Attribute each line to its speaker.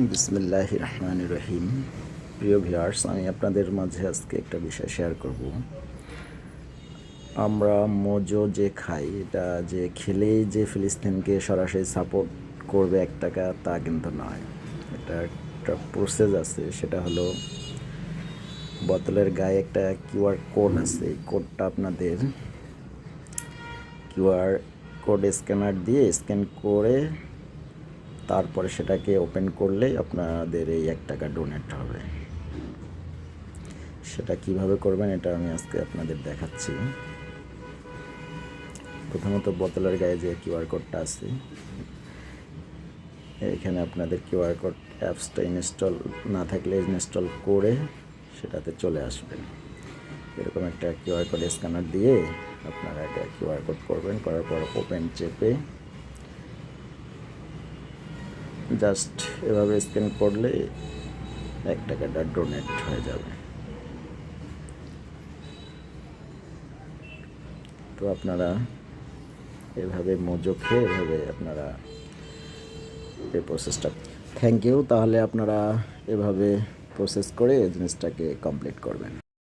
Speaker 1: বিসমিল্লাহির রহমানির রহিম। প্রিয় ভিউয়ার্স, আমি আপনাদের মাঝে আজকে একটা বিষয় শেয়ার করব। আমরা মোজো যে খাই, এটা যে খেলেই যে ফিলিস্তিনকে সরাসরি সাপোর্ট করবে 1 টাকা তা কিন্তু নয়। এটা একটা প্রসেস আছে, সেটা হলো বোতলের গায়ে একটা কিউআর কোড আছে। এই কোডটা আপনাদের কিউআর কোড স্ক্যানার দিয়ে স্ক্যান করে তারপরে সেটাকে ওপেন করলেই আপনাদের এই 1 টাকা ডোনেট হবে। সেটা কিভাবে করবেন এটা আমি আজকে আপনাদের দেখাচ্ছি। প্রথমত বোতলের গায়ে যে কিউআর কোডটা আছে, এখানে আপনাদের কিউআর কোড অ্যাপসটা ইনস্টল না থাকলে ইনস্টল করে সেটাতে চলে আসবেন। এরকম একটা কিউআর কোড স্ক্যানার দিয়ে আপনারা একটা কিউআর কোড করবেন, করার পর ওপেন চেপে জাস্ট এভাবে স্ক্যান করলে 1 টাকাটা ডোনেট হয়ে যাবে। তো আপনারা এভাবে মোজো খেয়ে এভাবে আপনারা এই প্রসেসটা, থ্যাংক ইউ। তাহলে আপনারা এভাবে প্রসেস করে জিনিসটাকে কমপ্লিট করবেন।